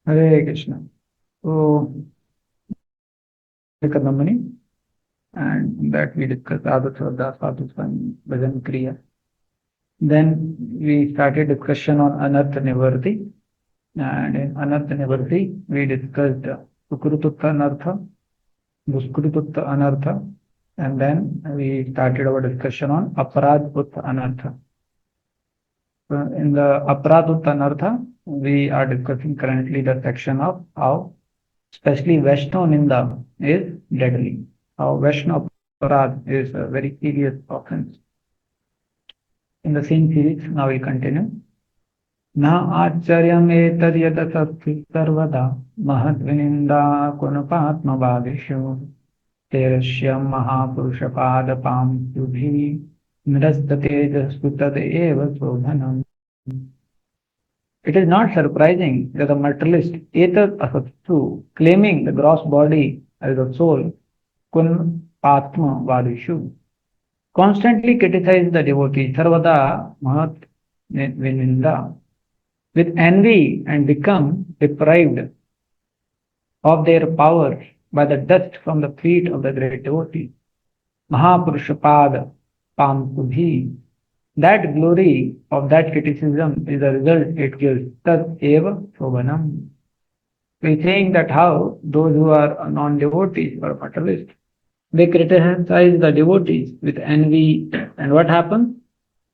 Hare Krishna. So, Kadambani, and in that we discussed Adha Shraddha, Sadhusvan, Bhajan Kriya. Then we started discussion on Anartha Nivriti, and in Anartha Nivriti we discussed Sukrututta Anartha, Duskrututta Anartha, and then we started our discussion on Aparadutta Anartha. So in the Aparadutta Anartha, we are discussing currently the section of how especially Vaishnav Ninda is deadly. How Vaishnav Aparad is a very serious offense. In the same series, now we continue. Na आचार्यम एतद्यत Satti सर्वदा महद्विनिन्दा कुनपात्मवादिषु तेरस्यं महापुरुषपादपां युधि निरस्ततेजस्सु तदेव शोभनम्. It is not surprising that the materialist Etat Asatsu, claiming the gross body as a soul, Kun Patma Vadishu, constantly criticize the devotee Sarvada Mahat Vininda with envy and become deprived of their power by the dust from the feet of the great devotee. Mahapurushapada Pamsubhi. That glory of that criticism is the result it gives. Tat eva shobhanam. We think that how those who are non-devotees or materialists, they criticize the devotees with envy, and what happens?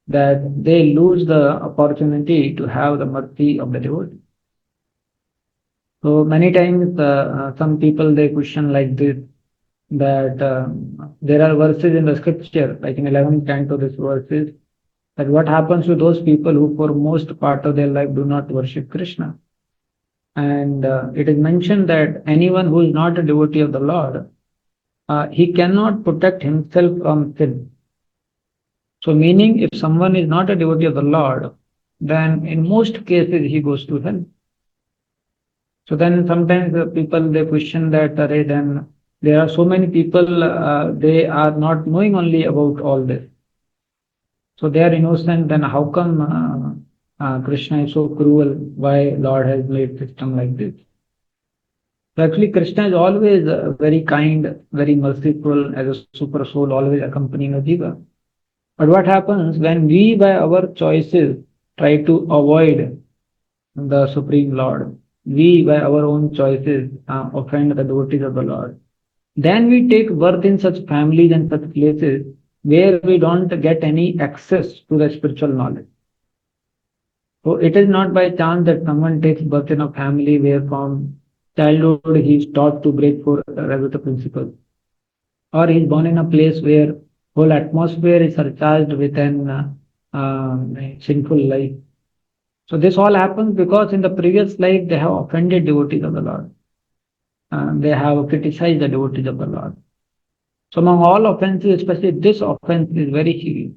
That they lose the opportunity to have the mercy of the devotee. So many times some people they question like this, that there are verses in the scripture, like in 11th canto, this verses, that what happens to those people who for most part of their life do not worship Krishna. And it is mentioned that anyone who is not a devotee of the Lord, he cannot protect himself from sin. So meaning if someone is not a devotee of the Lord, then in most cases he goes to hell. So then sometimes people they question that then there are so many people they are not knowing only about all this. So they are innocent, then how come Krishna is so cruel? Why Lord has made system like this? So actually Krishna is always very kind, very merciful as a super soul, always accompanying a jiva. But what happens when we by our choices try to avoid the Supreme Lord, we by our own choices offend the devotees of the Lord, then we take birth in such families and such places where we don't get any access to the spiritual knowledge. So it is not by chance that someone takes birth in a family where from childhood he is taught to break for Rajata principles, or he is born in a place where whole atmosphere is surcharged with an sinful life. So this all happens because in the previous life they have offended devotees of the Lord. They have criticized the devotees of the Lord. So among all offenses, especially this offense is very serious.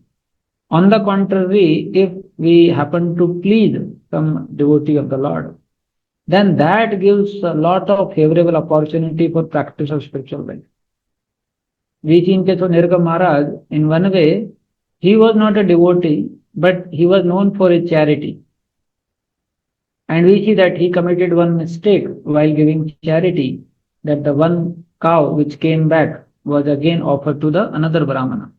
On the contrary, if we happen to please some devotee of the Lord, then that gives a lot of favorable opportunity for practice of spiritual life. We see in case of Nirga Maharaj, in one way, he was not a devotee, but he was known for his charity. And we see that he committed one mistake while giving charity, that the one cow which came back was again offered to the another Brahmana.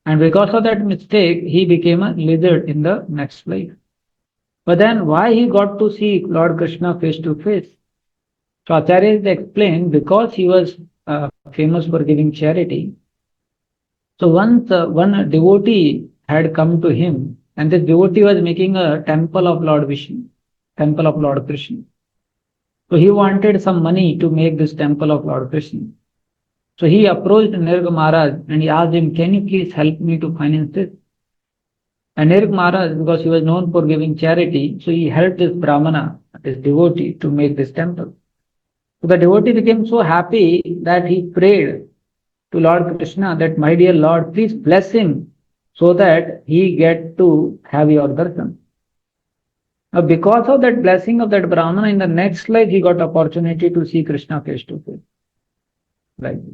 And because of that mistake, he became a lizard in the next life. But then why he got to see Lord Krishna face to face? So Acharyas explained because he was famous for giving charity. So once one devotee had come to him, and this devotee was making a temple of Lord Vishnu, temple of Lord Krishna. So he wanted some money to make this temple of Lord Krishna. So he approached Nirga Maharaj and he asked him, can you please help me to finance this? And Nirga Maharaj, because he was known for giving charity, so he helped this Brahmana, this devotee, to make this temple. So the devotee became so happy that he prayed to Lord Krishna that, my dear Lord, please bless him so that he get to have your darshan. Now because of that blessing of that Brahmana, in the next life he got opportunity to see Krishna face to face. Like this.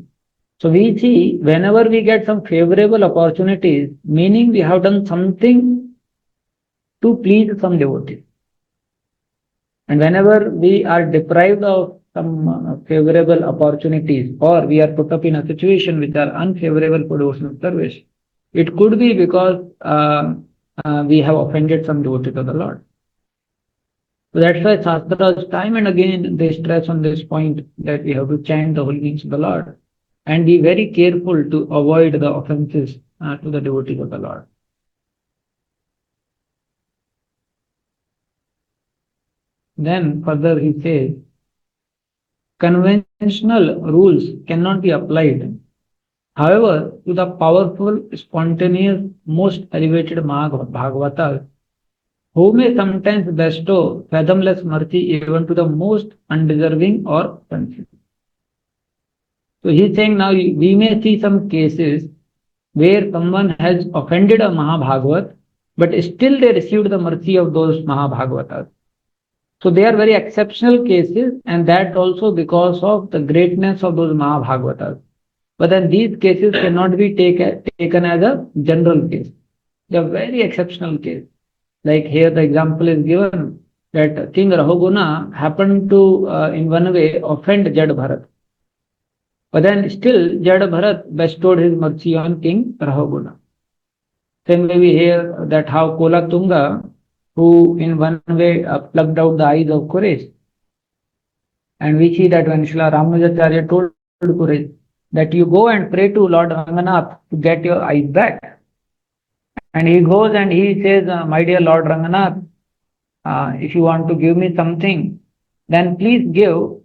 So we see whenever we get some favorable opportunities, meaning we have done something to please some devotee. And whenever we are deprived of some favorable opportunities, or we are put up in a situation which are unfavorable for devotional service, it could be because we have offended some devotee to the Lord. So that's why Shastras time and again they stress on this point that we have to chant the holy names of the Lord and be very careful to avoid the offenses to the devotees of the Lord. Then further he says, conventional rules cannot be applied. However, to the powerful, spontaneous, most elevated Bhagavatas, who may sometimes bestow fathomless mercy even to the most undeserving or offensive. So he's saying now we may see some cases where someone has offended a Mahabhagavat, but still they received the mercy of those Mahabhagavatas. So they are very exceptional cases, and that also because of the greatness of those Mahabhagavatas. But then these cases cannot be taken as a general case. They are very exceptional case. Like here the example is given that King Rahuguna happened to in one way offend Jad Bharat. But then still Jad Bharat bestowed his mercy on King Rahuguna. Same way we hear that how Kolatunga, who in one way plucked out the eyes of Quraysh, and we see that when Srila Ramanujacharya told Quraysh that you go and pray to Lord Ranganath to get your eyes back. And he goes and he says, my dear Lord Ranganath, if you want to give me something, then please give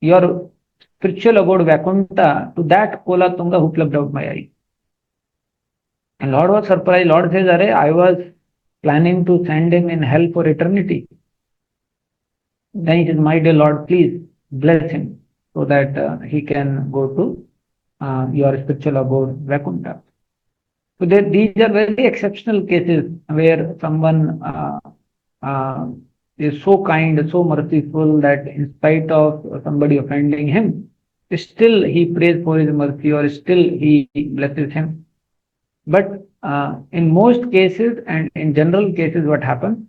your spiritual abode Vakunta to that Kolatunga who plucked out my eye. And Lord was surprised. Lord says, Arey, I was planning to send him in hell for eternity. Then he says, my dear Lord, please bless him so that he can go to your spiritual abode Vakunta. So these are very exceptional cases where someone is so kind, so merciful that in spite of somebody offending him, still he prays for his mercy or still he blesses him. But in most cases and in general cases, what happens?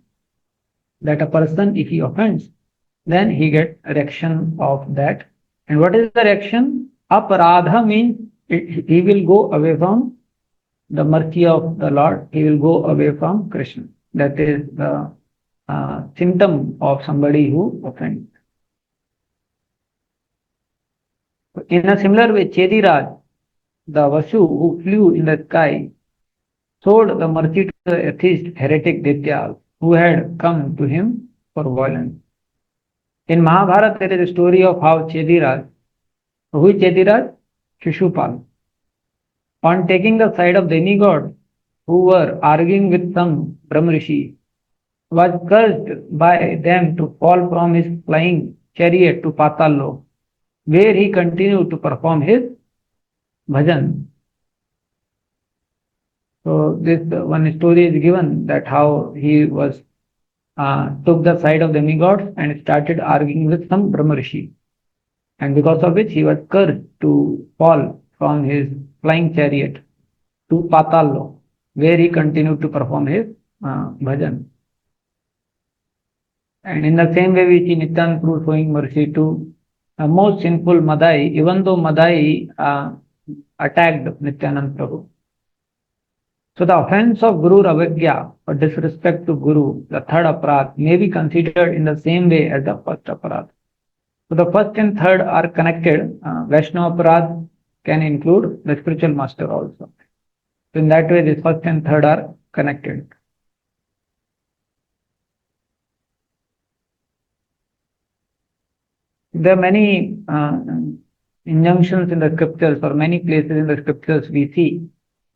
That a person, if he offends, then he gets reaction of that. And what is the reaction? Aparadha means he will go away from the mercy of the Lord. He will go away from Krishna. That is the symptom of somebody who offends. In a similar way, Chediraj, the Vasu who flew in the sky, showed the mercy to the atheist heretic Ditya who had come to him for violence. In Mahabharata, there is a story of how Chediraj, who is Chediraj? Shishupal, on taking the side of demigods who were arguing with some Brahmrishi, was cursed by them to fall from his flying chariot to Patal, where he continued to perform his bhajan. So this one story is given that how he was took the side of demigods and started arguing with some Brahmarishi, and because of which he was cursed to fall from his flying chariot to Patal, where he continued to perform his bhajan. And in the same way, we see Nityananda Prabhu showing mercy to most sinful Madai, even though Madai attacked Nityananda Prabhu. So the offense of Guru Avagya or disrespect to Guru, the third aparat, may be considered in the same way as the first aparat. So the first and third are connected. Vaishnava aparat can include the spiritual master also. So in that way, the first and third are connected. There are many injunctions in the scriptures, or many places in the scriptures we see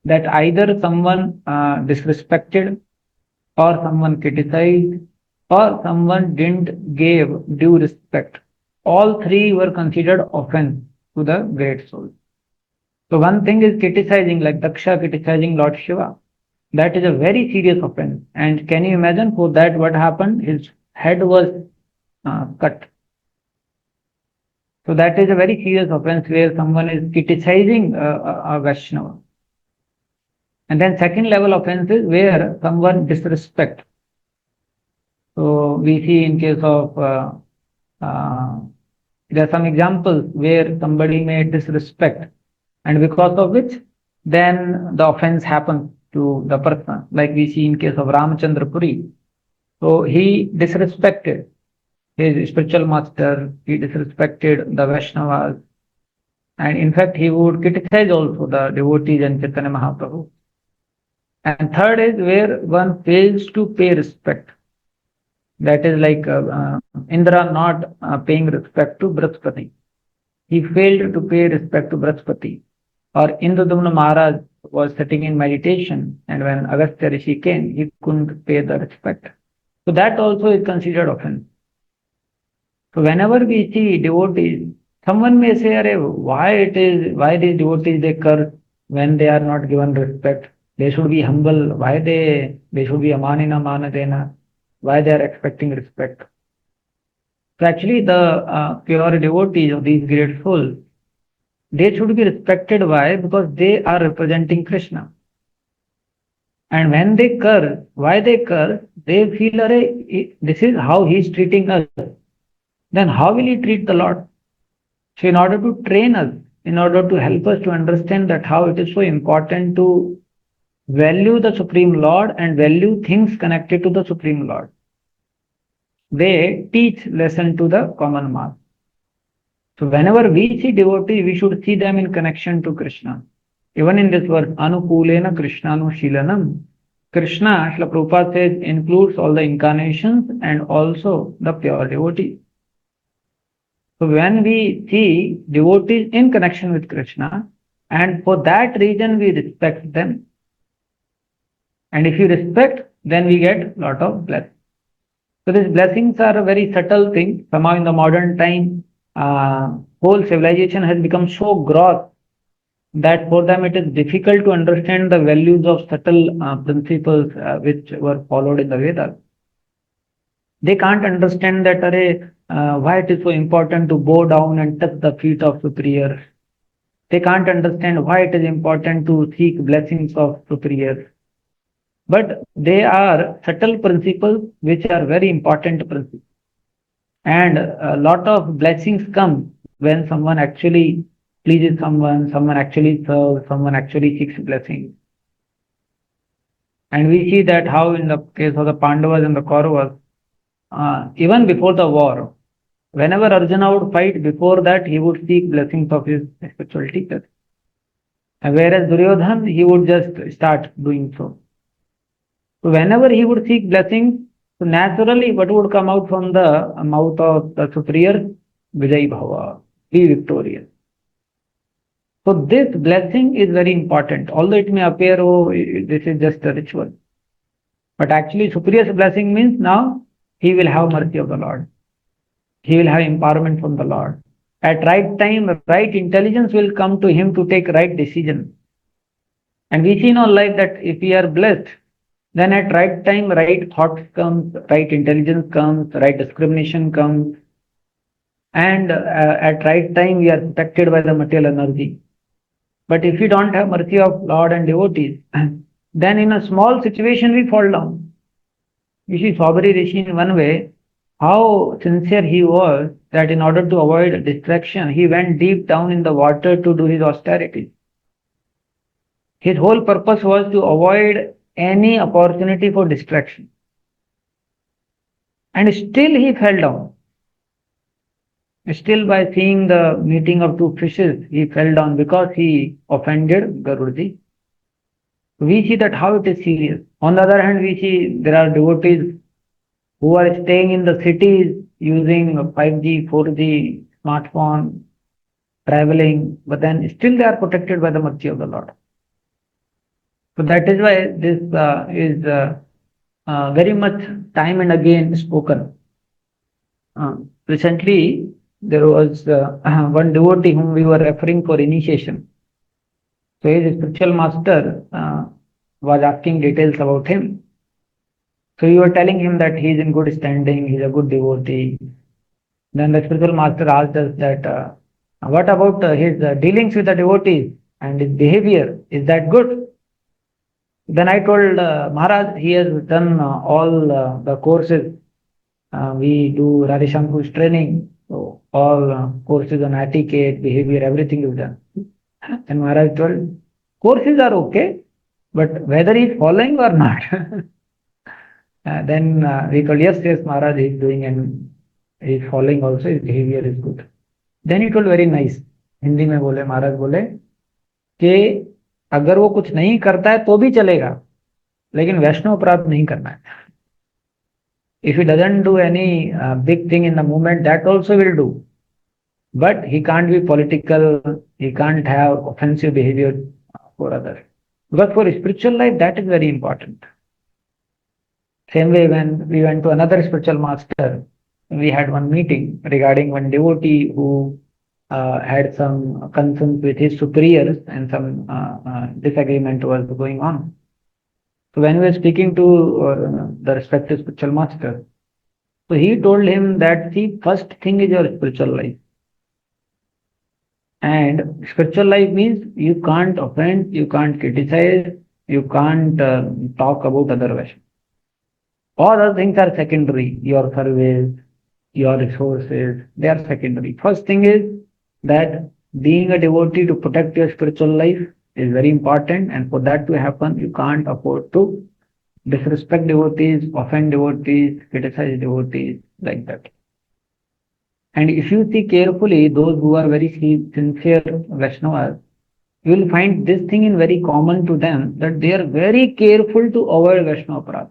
that either someone disrespected, or someone criticized, or someone didn't give due respect. All three were considered offense to the great soul. So one thing is criticizing, like Daksha criticizing Lord Shiva. That is a very serious offense. And can you imagine for that what happened? His head was cut. So that is a very serious offense where someone is criticizing a Vaishnava. And then second level offense is where someone disrespect. So we see in case of uh, there are some examples where somebody may disrespect, and because of which, then the offense happens to the person. Like we see in case of Ramachandra Puri. So he disrespected his spiritual master, he disrespected the Vaishnavas, and in fact he would criticize also the devotees and Chaitanya Mahaprabhu. And third is where one fails to pay respect. That is like Indra not paying respect to Brihaspati. He failed to pay respect to Brihaspati. Or Indradumna Maharaj was sitting in meditation, and when Agastya Rishi came, he couldn't pay the respect. So that also is considered offense. So whenever we see devotees, someone may say, Arey, why these devotees they curse when they are not given respect? They should be humble. Why they should be amanina manadena? Why they are expecting respect? So actually the pure devotees of these great souls, they should be respected. Why? Because they are representing Krishna. And when they curse, why they curse? They feel, Arey, this is how he is treating us. Then how will he treat the Lord? So in order to train us, in order to help us to understand that how it is so important to value the Supreme Lord and value things connected to the Supreme Lord, they teach lesson to the common mass. So whenever we see devotees, we should see them in connection to Krishna. Even in this verse, Anukulena Krishnanushilanam, Krishna, Srila Prabhupada says, includes all the incarnations and also the pure devotees. So when we see devotees in connection with Krishna, and for that reason we respect them. And if you respect, then we get lot of blessings. So these blessings are a very subtle thing. Somehow in the modern time, whole civilization has become so gross that for them it is difficult to understand the values of subtle principles which were followed in the Vedas. They can't understand that why it is so important to bow down and touch the feet of superiors. They can't understand why it is important to seek blessings of superiors. But they are subtle principles which are very important principles. And a lot of blessings come when someone actually pleases someone actually serves, someone actually seeks blessings. And we see that how in the case of the Pandavas and the Kauravas, even before the war, whenever Arjuna would fight, before that he would seek blessings of his spiritual teachers. And whereas Duryodhan, he would just start doing so. So whenever he would seek blessings, so naturally what would come out from the mouth of the superior? Vijay Bhava, be victorious. So this blessing is very important. Although it may appear, oh, this is just a ritual. But actually superior's blessing means now he will have mercy of the Lord. He will have empowerment from the Lord. At right time, right intelligence will come to him to take right decision. And we see in our life that if we are blessed, then at right time, right thoughts comes, right intelligence comes, right discrimination comes, and at right time we are protected by the material energy. But if we don't have mercy of Lord and devotees, then in a small situation we fall down. You see, Swabari Rishi in one way, how sincere he was that in order to avoid distraction, he went deep down in the water to do his austerities. His whole purpose was to avoid any opportunity for distraction. And still he fell down. Still by seeing the meeting of two fishes, he fell down because he offended Garudaji. We see that how it is serious. On the other hand, we see there are devotees who are staying in the cities using 5G, 4G, smartphone, traveling, but then still they are protected by the mercy of the Lord. So that is why this is very much time and again spoken. Recently, there was one devotee whom we were referring for initiation. So his spiritual master was asking details about him. So you were telling him that he is in good standing, he is a good devotee. Then the spiritual master asked us that what about his dealings with the devotees and his behavior? Is that good? Then I told Maharaj, he has done all the courses We do Radhishamku's training. So all courses on etiquette, behavior, everything is done. And Maharaj told, courses are okay, but whether he's following or not. Then we told, yes, yes, Maharaj is doing and he's following also, his behavior is good. Then he told very nice. Hindi में बोले महाराज बोले कि अगर वो कुछ नहीं करता है तो भी चलेगा लेकिन वैष्णव अपराध नहीं करना है. If he doesn't do any big thing in the movement, that also will do. But he can't be political, he can't have offensive behavior for others. Because for spiritual life, that is very important. Same way, when we went to another spiritual master, we had one meeting regarding one devotee who had some concerns with his superiors and some disagreement was going on. So when we were speaking to the respective spiritual master, so he told him that the first thing is your spiritual life. And spiritual life means you can't offend, you can't criticize, you can't talk about other Vaishnavas. All other things are secondary. Your service, your resources, they are secondary. First thing is that being a devotee to protect your spiritual life is very important. And for that to happen, you can't afford to disrespect devotees, offend devotees, criticize devotees, like that. And if you see carefully, those who are very sincere Vaishnavas, you will find this thing in very common to them that they are very careful to avoid Vaishnava aparadha.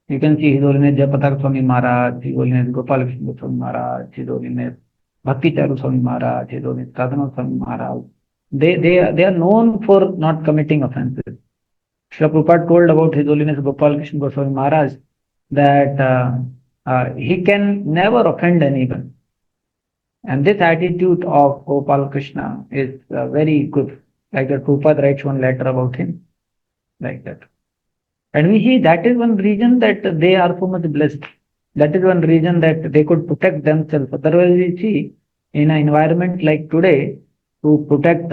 You can see His Holiness Jayapataka Swami Maharaj, His Holiness Gopal Krishna Swami Maharaj, His Holiness Bhakti Charu Swami Maharaj, His Holiness Sadhana Swami Maharaj. They are known for not committing offenses. Srila Prabhupada told about His Holiness Gopal Krishna Goswami Maharaj that he can never offend anyone. And this attitude of Gopal Krishna is very good. Like that Prabhupada writes one letter about him, like that. And we see that is one reason that they are so much blessed. That is one reason that they could protect themselves. Otherwise, we see in an environment like today, to protect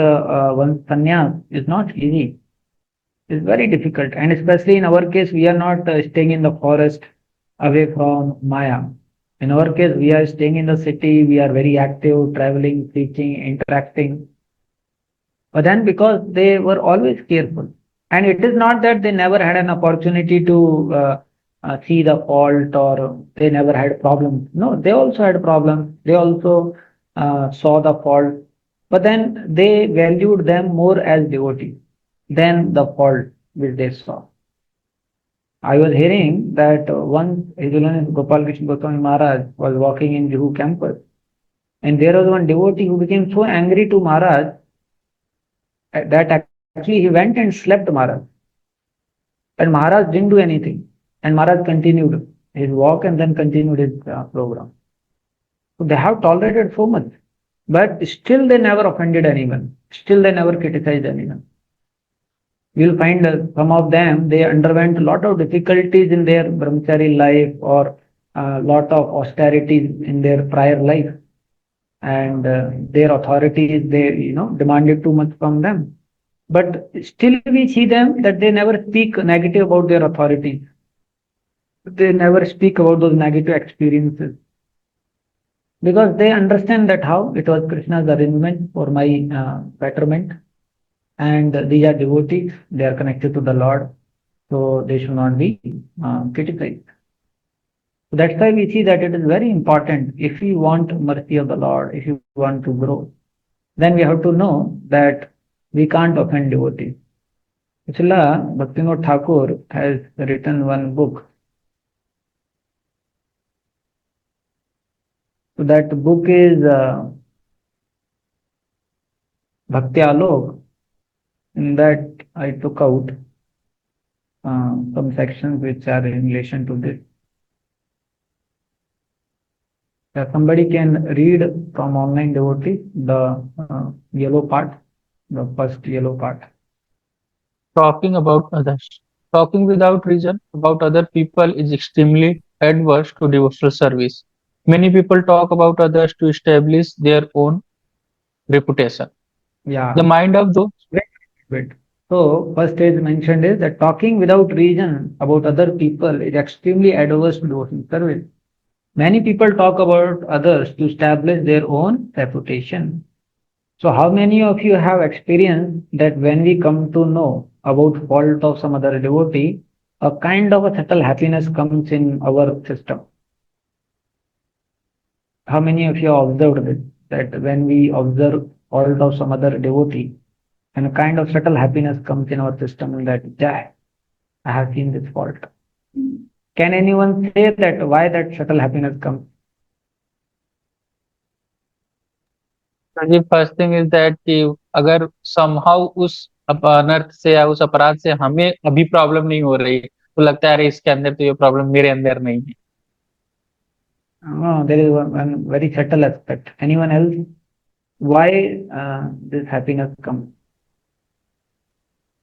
one's sannyas is not easy. It's very difficult. And especially in our case, we are not staying in the forest away from Maya. In our case, we are staying in the city, we are very active, traveling, preaching, interacting. But then because they were always careful. And it is not that they never had an opportunity to see the fault or they never had problems. No, they also had problems. They also saw the fault. But then they valued them more as devotees than the fault which they saw. I was hearing that once His Holiness Gopal Krishna Goswami Maharaj was walking in Juhu campus, and there was one devotee who became so angry to Maharaj that actually he went and slept Maharaj. And Maharaj didn't do anything. And Maharaj continued his walk and then continued his program. So they have tolerated so much. But still they never offended anyone. Still they never criticized anyone. You'll find some of them, they underwent a lot of difficulties in their brahmachari life or a lot of austerities in their prior life. And their authorities, they, demanded too much from them. But still we see them that they never speak negative about their authorities. They never speak about those negative experiences. Because they understand that how it was Krishna's arrangement for my betterment. And these are devotees, they are connected to the Lord, so they should not be criticized. So that's why we see that it is very important if we want mercy of the Lord, if you want to grow, then we have to know that we can't offend devotees. Srila Bhaktivinoda Thakur has written one book. So that book is Bhakti Alok. In that I took out some sections which are in relation to this. Somebody can read from online devotee the yellow part, the first yellow part. Talking about others. Talking without reason about other people is extremely adverse to devotional service. Many people talk about others to establish their own reputation. The Yeah, mind of those wait, wait. So, first is mentioned is that talking without reason about other people is extremely adverse to devotion service. Many people talk about others to establish their own reputation. So, how many of you have experienced that when we come to know about fault of some other devotee, a kind of a subtle happiness comes in our system? How many of you have observed this? That when we observe fault of some other devotee, and a kind of subtle happiness comes in our system that, yeah, I have seen this fault. Can anyone say that why that subtle happiness comes? तो जी first thing is that कि अगर somehow उस अनर्थ से या उस अपराध से हमें अभी प्रॉब्लम नहीं हो रही तो लगता है अरे इसके अंदर तो ये प्रॉब्लम मेरे अंदर नहीं है. No, there is one very subtle aspect. Anyone else? Why this happiness comes?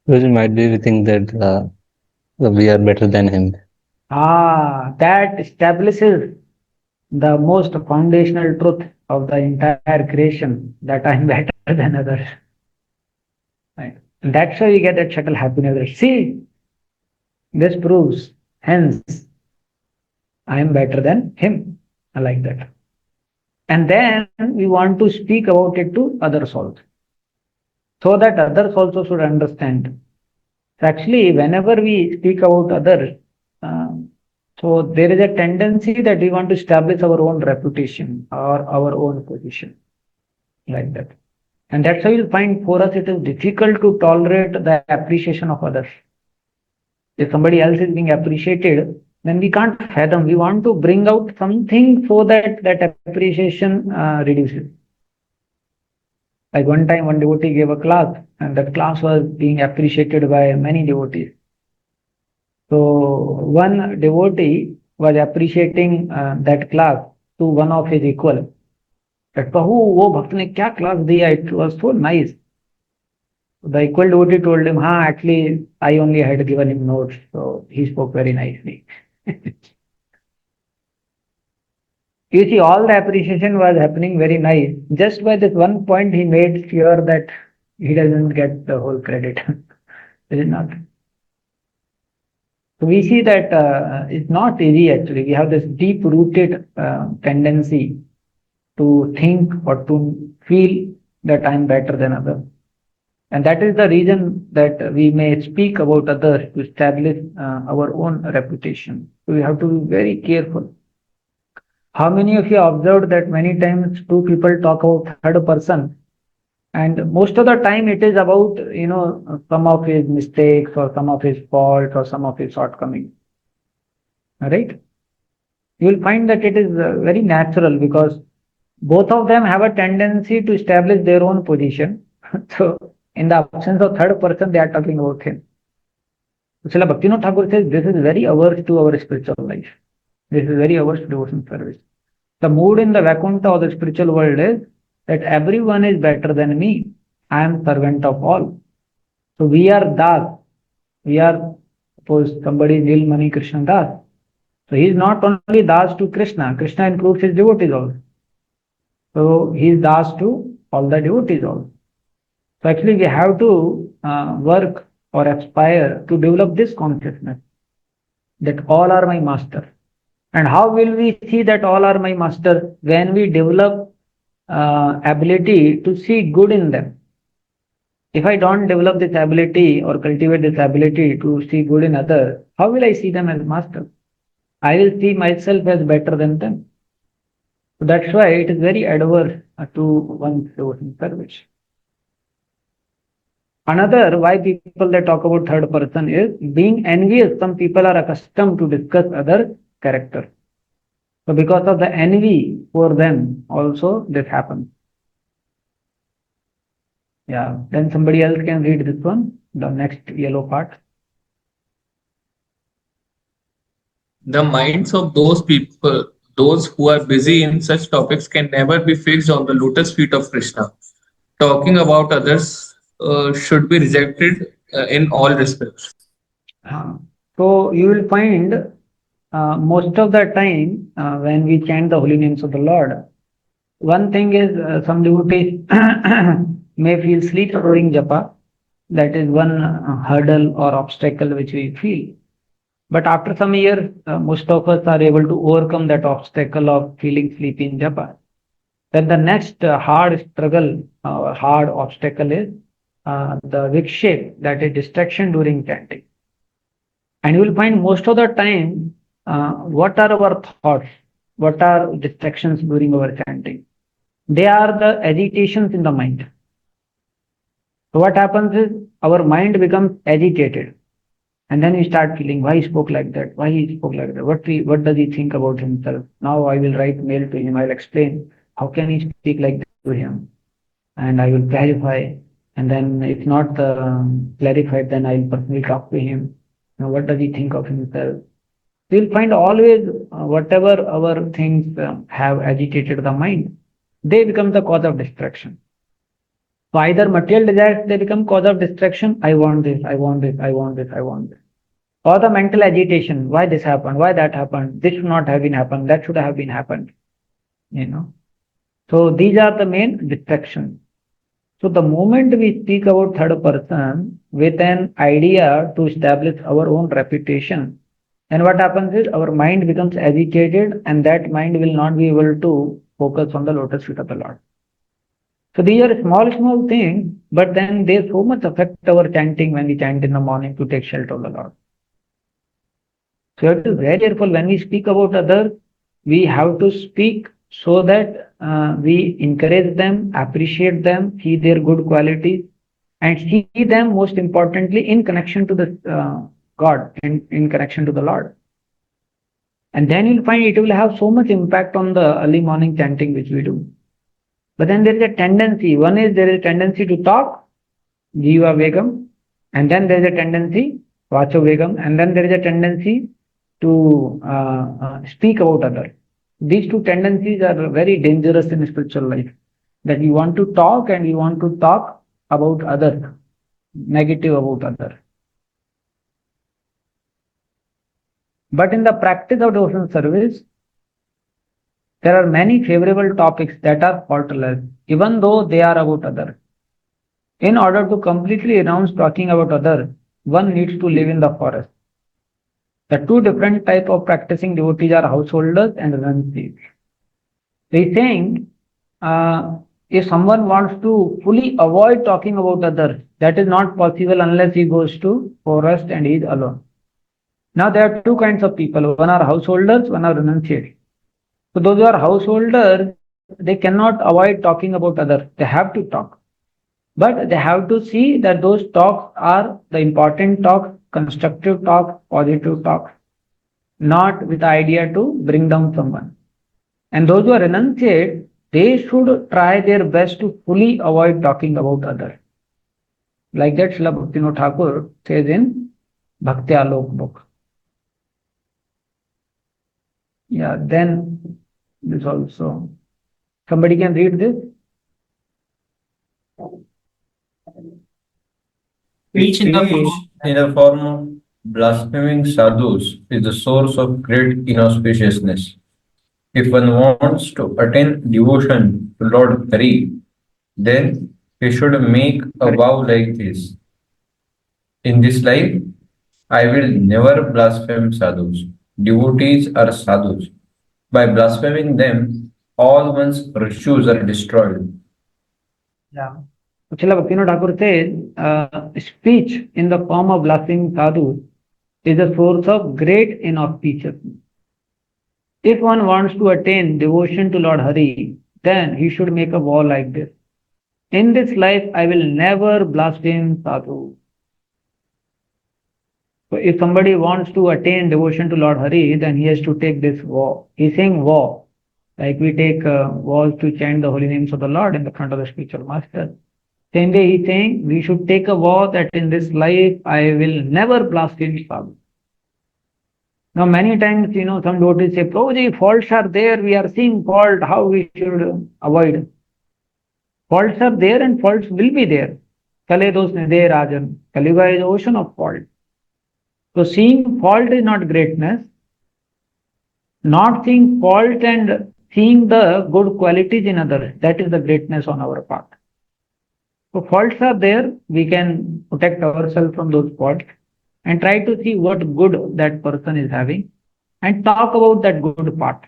Because might be we think that we are better than him. That establishes the most foundational truth of the entire creation, that I am better than others. Right. And that's why we get that subtle happiness. See, this proves, hence, I am better than him. I like that. And then we want to speak about it to others also, so that others also should understand. So actually, whenever we speak about others, uh, so there is a tendency that we want to establish our own reputation or our own position, like that. And that's why you'll find for us it is difficult to tolerate the appreciation of others. If somebody else is being appreciated, then we can't fathom. We want to bring out something so that that appreciation reduces. Like one time, one devotee gave a class, and that class was being appreciated by many devotees. So one devotee was appreciating that class to one of his equal. That Prabhu, वो भक्त ने क्या class दिया? It was so nice. The equal devotee told him, actually, I only had given him notes, so he spoke very nicely. You see, all the appreciation was happening very nice. Just by this one point, he made sure that he doesn't get the whole credit. Is it not? So we see that it's not easy actually. We have this deep-rooted tendency to think or to feel that I'm better than others. And that is the reason that we may speak about others to establish our own reputation. So we have to be very careful. How many of you observed that many times two people talk about third person, and most of the time it is about, some of his mistakes or some of his faults or some of his shortcomings. Right? You will find that it is very natural because both of them have a tendency to establish their own position. So in the absence of third person, they are talking about him. Srila Bhaktivinoda Thakur says this is very averse to our spiritual life. This is very averse to devotion service. The mood in the Vaikuntha or the spiritual world is that everyone is better than me. I am servant of all. So we are Das. We are, suppose somebody is Neelmani Krishna Das. So he is not only Das to Krishna. Krishna includes his devotees also. So he is Das to all the devotees also. So actually we have to work or aspire to develop this consciousness that all are my master. And how will we see that all are my master? When we develop ability to see good in them. If I don't develop this ability or cultivate this ability to see good in others, how will I see them as master? I will see myself as better than them. So that's why it is very adverse to one's devotion service. Another why people that talk about third person is being envious. Some people are accustomed to discuss other character. So because of the envy for them, also this happens. Yeah, then somebody else can read this one, the next yellow part. The minds of those people, those who are busy in such topics, can never be fixed on the lotus feet of Krishna. Talking about others should be rejected in all respects. So you will find most of the time when we chant the holy names of the Lord, one thing is some devotees may feel sleep during japa, That is one hurdle or obstacle which we feel. But after some years, most of us are able to overcome that obstacle of feeling sleepy in japa. Then the next hard struggle, hard obstacle is the viksheep, that is distraction during chanting. And you will find most of the time, what are our thoughts? What are distractions during our chanting? They are the agitations in the mind. So what happens is our mind becomes agitated. And then we start feeling why he spoke like that, why he spoke like that, what does he think about himself? Now I will write mail to him, I'll explain how can he speak like this to him, and I will clarify. And then if not clarified, then I'll personally talk to him. Now, what does he think of himself? We'll find always whatever our things have agitated the mind, they become the cause of distraction. So either material desires, they become cause of distraction. I want this, I want this, I want this, I want this. Or the mental agitation, why this happened, why that happened, this should not have been happened, that should have been happened. So these are the main distractions. So the moment we speak about third person with an idea to establish our own reputation, then what happens is our mind becomes agitated, and that mind will not be able to focus on the lotus feet of the Lord. So these are small things, but then they so much affect our chanting when we chant in the morning to take shelter of the Lord. So you have to be very careful when we speak about others. We have to speak so that we encourage them, appreciate them, see their good qualities, and see them most importantly in connection to the God, in connection to the Lord. And then you'll find it will have so much impact on the early morning chanting which we do. But then there is a tendency. One is there is a tendency to talk, Jiva Vegam, and then there is a tendency, Vacho Vegam, and then there is a tendency to speak about others. These two tendencies are very dangerous in spiritual life. That you want to talk and you want to talk about others, negative about others. But in the practice of devotional service, there are many favorable topics that are faultless, even though they are about others. In order to completely renounce talking about others, one needs to live in the forest. The two different type of practicing devotees are householders and renunciates. They saying, if someone wants to fully avoid talking about others, that is not possible unless he goes to forest and he is alone. Now there are two kinds of people. One are householders, one are renunciates. So those who are householders, they cannot avoid talking about others. They have to talk. But they have to see that those talks are the important talks, constructive talks, positive talks, not with the idea to bring down someone. And those who are renunciate, they should try their best to fully avoid talking about others. Like that Srila Bhaktivinoda Thakur says in Bhakti Alok book. Yeah, then this also. Somebody can read this? Speech in the form of blaspheming sadhus is the source of great inauspiciousness. If one wants to attain devotion to Lord Hari, then he should make a vow like this. In this life, I will never blaspheme sadhus. Devotees are sadhus. By blaspheming them, all one's virtues are destroyed. Yeah. Srila Bhaktivinoda Thakur says, speech in the form of blaspheming sadhu is a source of great inauspiciousness. If one wants to attain devotion to Lord Hari, then he should make a vow like this. In this life, I will never blaspheme sadhu. So if somebody wants to attain devotion to Lord Hari, then he has to take this vow. He's saying vow. Like we take vows to chant the holy names of the Lord in the front of the spiritual master. Same way he's saying we should take a vow that in this life I will never blaspheme sadhu. Now many times, some devotees say, Prabhuji, faults are there, we are seeing fault, how we should avoid. Faults are there and faults will be there. Kale dos nide rajan. Kaliuga is the ocean of fault. So seeing fault is not greatness. Not seeing fault and seeing the good qualities in others, that is the greatness on our part. So faults are there. We can protect ourselves from those faults and try to see what good that person is having and talk about that good part.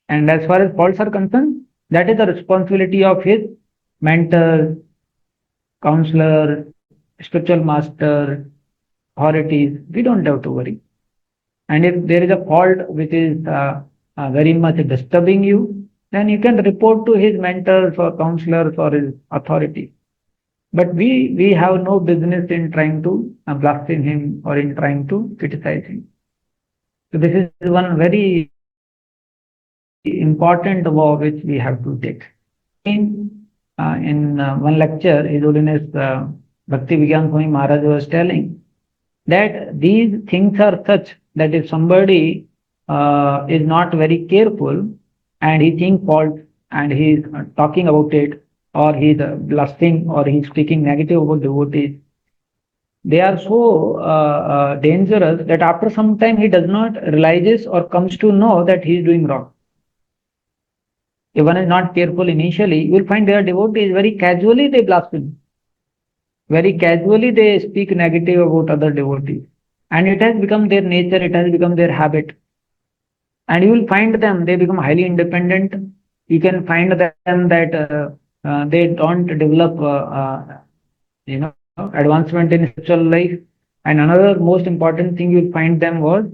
And as far as faults are concerned, that is the responsibility of his mentor, counselor, spiritual master, authorities. We don't have to worry. And if there is a fault which is very much disturbing you, then you can report to his mentors or counselors or his authority. But we have no business in trying to blaspheme him or in trying to criticize him. So this is one very important vow which we have to take. In one lecture, His Holiness Bhakti Vigyan Swami Maharaj was telling that these things are such that if somebody is not very careful and he thinks fault and he is talking about it or he is blasting or he is speaking negative about devotees, they are so dangerous that after some time he does not realizes or comes to know that he is doing wrong. If one is not careful initially, you will find their devotees very casually they blaspheme. Very casually they speak negative about other devotees. And it has become their nature, it has become their habit. And you will find them, they become highly independent. You can find them that they don't develop advancement in spiritual life. And another most important thing you will find them was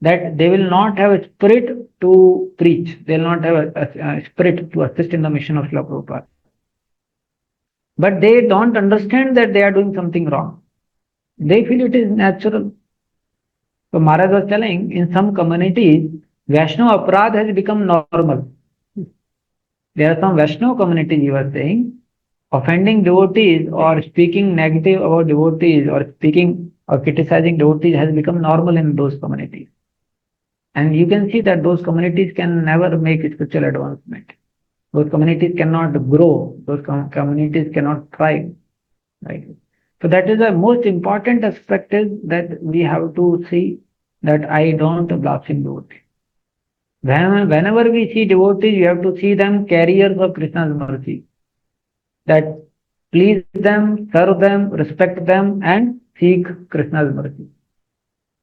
that they will not have a spirit to preach. They will not have a spirit to assist in the mission of Srila Prabhupada. But they don't understand that they are doing something wrong. They feel it is natural. So Maharaj was telling, in some communities, Vaishnava Aparadh has become normal. There are some Vaishnava communities, he was saying, offending devotees or speaking negative about devotees or speaking or criticizing devotees has become normal in those communities. And you can see that those communities can never make spiritual advancement. Those communities cannot grow. Those communities cannot thrive. Right? So that is the most important aspect is that we have to see that I don't blaspheme devotees. Whenever we see devotees, we have to see them carriers of Krishna's mercy. That please them, serve them, respect them, and seek Krishna's mercy.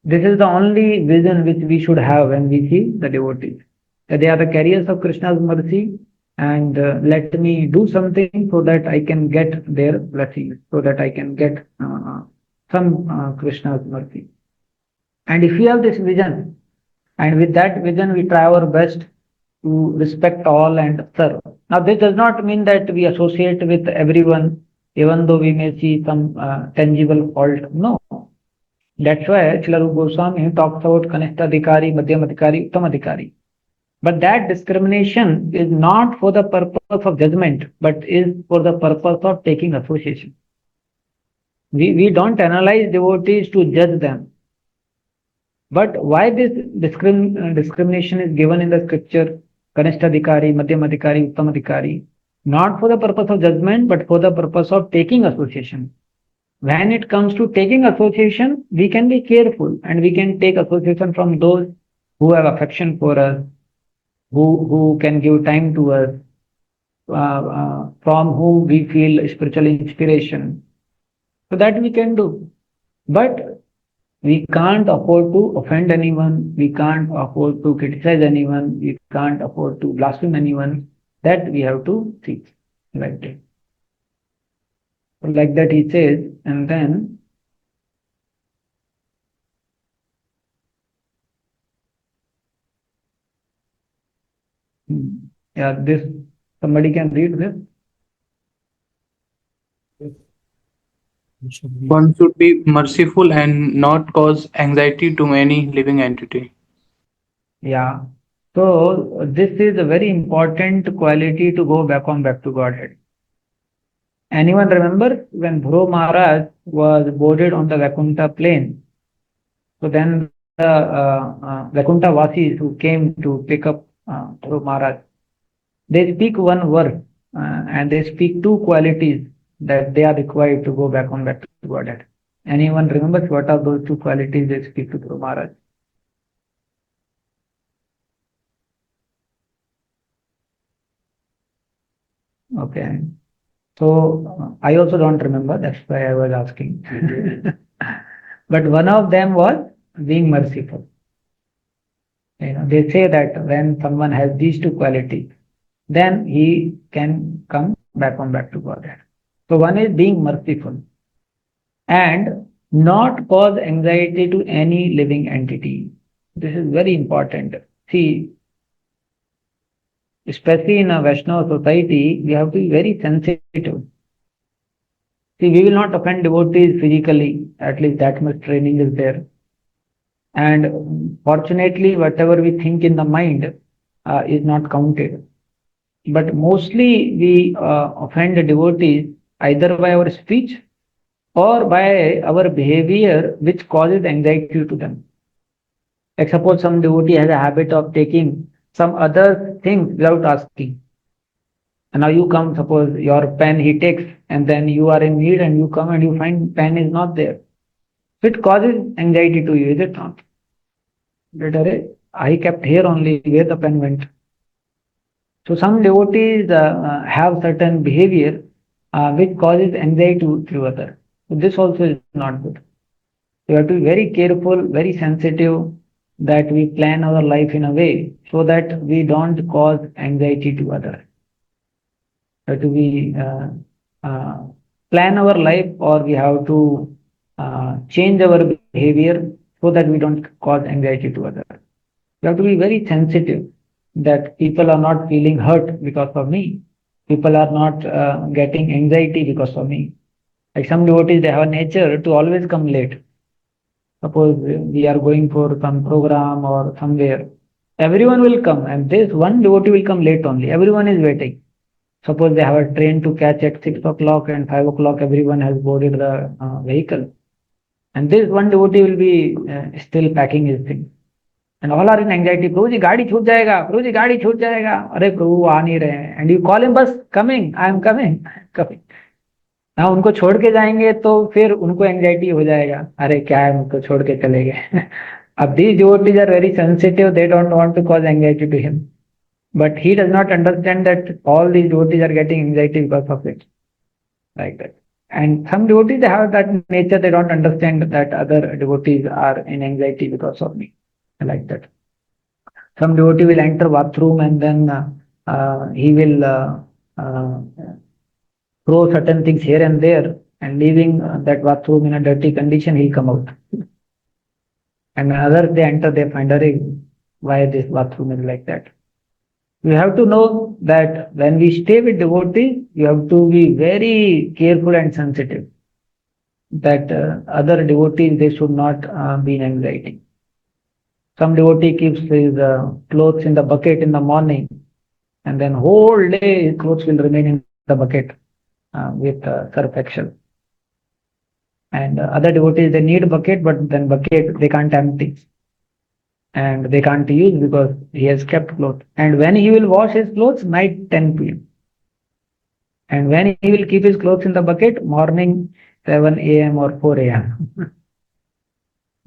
This is the only vision which we should have when we see the devotees. That they are the carriers of Krishna's mercy, and let me do something so that I can get their blessings, so that I can get some Krishna's mercy. And if we have this vision, and with that vision we try our best to respect all and serve. Now this does not mean that we associate with everyone, even though we may see some tangible fault. No. That's why Srila Rupa Goswami talks about Kanishta Adhikari, Madhyam Adhikari, Uttam Adhikari. But that discrimination is not for the purpose of judgment, but is for the purpose of taking association. We don't analyze devotees to judge them. But why this discrimination is given in the scripture, Kanishta Adhikari, Madhyam Adhikari, Uttam Adhikari? Not for the purpose of judgment, but for the purpose of taking association. When it comes to taking association, we can be careful and we can take association from those who have affection for us, who can give time to us, from whom we feel spiritual inspiration. So that we can do. But we can't afford to offend anyone. We can't afford to criticize anyone. We can't afford to blaspheme anyone. That we have to see. Like that. Like that he says, and then yeah, this somebody can read this. One should be merciful and not cause anxiety to any living entity. Yeah. So this is a very important quality to go back to Godhead. Anyone remember when Dhruv Maharaj was boarded on the Vaikuntha plain? So then the Vaikuntha Vasis who came to pick up Dhruv Maharaj, they speak one verse and they speak two qualities that they are required to go back to Godhead. Anyone remembers what are those two qualities they speak to Dhruv Maharaj? Okay. So I also don't remember. That's why I was asking. But one of them was being merciful. They say that when someone has these two qualities, then he can come back to Godhead. So one is being merciful and not cause anxiety to any living entity. This is very important. See, especially in a Vaishnava society, we have to be very sensitive. See, we will not offend devotees physically, at least that much training is there. And fortunately, whatever we think in the mind is not counted. But mostly we offend devotees either by our speech or by our behavior, which causes anxiety to them. Like suppose some devotee has a habit of taking some other things without asking. And now you come, suppose your pen he takes, and then you are in need and you come and you find pen is not there. So it causes anxiety to you, is it not? That I kept here only, where the pen went. So some devotees have certain behavior which causes anxiety to others. So this also is not good. We have to be very careful, very sensitive that we plan our life in a way so that we don't cause anxiety to others. We have to be plan our life, or we have to change our behavior so that we don't cause anxiety to others. We have to be very sensitive that people are not feeling hurt because of me. People are not getting anxiety because of me. Like some devotees, they have a nature to always come late. Suppose we are going for some program or somewhere, everyone will come, and this one devotee will come late only. Everyone is waiting. Suppose they have a train to catch at 6 o'clock and 5 o'clock, everyone has boarded the vehicle. And this one devotee will be still packing his things. And all are in anxiety. प्रभु जी गाड़ी छूट जाएगा, प्रभु जी गाड़ी छूट जाएगा. अरे प्रभु आ नहीं रहे हैं. And you call him, बस coming, I am coming, coming. हाँ, उनको छोड़ के जाएंगे तो फिर उनको एंजाइटी हो जाएगा. अरे क्या है, उनको छोड़ के चले गए. अब these devotees are very sensitive. They don't want to cause anxiety to him. But he does not understand that all these devotees are getting anxiety because of it. Like that. And some devotees, they have that nature. They don't understand that other devotees are in anxiety because of me. Like that. Some devotee will enter bathroom and then he will throw certain things here and there, and leaving that bathroom in a dirty condition, he'll come out. And when others they enter, they find, why this bathroom is like that. We have to know that when we stay with devotees, you have to be very careful and sensitive that other devotees, they should not be in anxiety. Some devotee keeps his clothes in the bucket in the morning, and then whole day his clothes will remain in the bucket with surf excel. And other devotees, they need bucket, but then bucket they can't empty. And they can't use because he has kept clothes. And when he will wash his clothes, night 10 p.m. And when he will keep his clothes in the bucket, morning 7 a.m. or 4 a.m.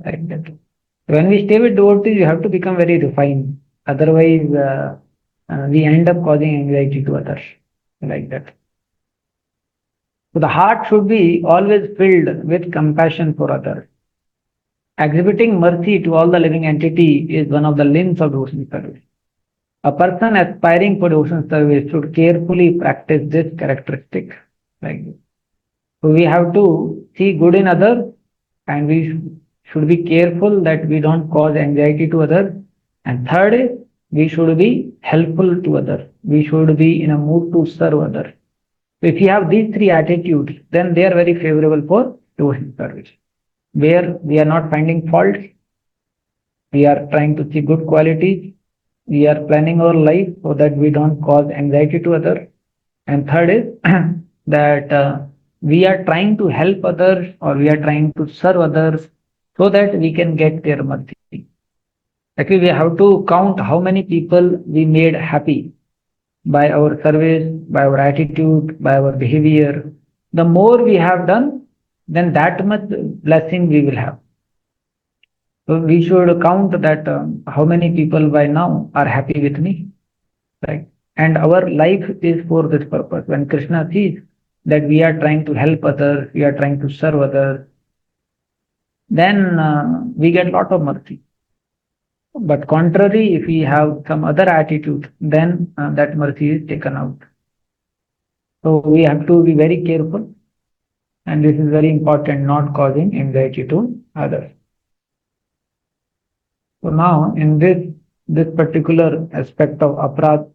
Like that. When we stay with devotees, you have to become very refined. Otherwise, we end up causing anxiety to others. Like that. So the heart should be always filled with compassion for others. Exhibiting mercy to all the living entity is one of the limbs of devotional service. A person aspiring for devotional service should carefully practice this characteristic. Like this. So we have to see good in others, and we should be careful that we don't cause anxiety to others. And third is, we should be helpful to others. We should be in a mood to serve others. So if you have these three attitudes, then they are very favorable for devotional service. Where we are not finding faults, we are trying to see good qualities, we are planning our life so that we don't cause anxiety to others. And third is that we are trying to help others, or we are trying to serve others so that we can get their mercy. Actually, we have to count how many people we made happy by our service, by our attitude, by our behavior. The more we have done, then that much blessing we will have. So we should count that how many people by now are happy with me, right? And our life is for this purpose. When Krishna sees that we are trying to help others, we are trying to serve others, then we get lot of mercy. But contrary, if we have some other attitude, then that mercy is taken out. So we have to be very careful, and this is very important, not causing anxiety to others. So now in this particular aspect of aparadh,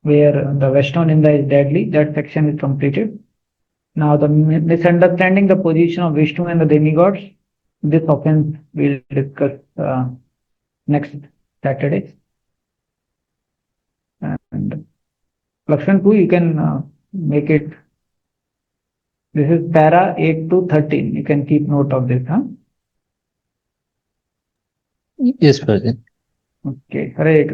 where the Vaishnava Ninda is deadly, that section is completed. Now the misunderstanding the position of Vishnu and the demigods, this offense we'll discuss next Saturday. And Lakshman, you can make it. This is para 8 to 13. You can keep note of this, huh? Yes, Prabhuji. Okay. Hare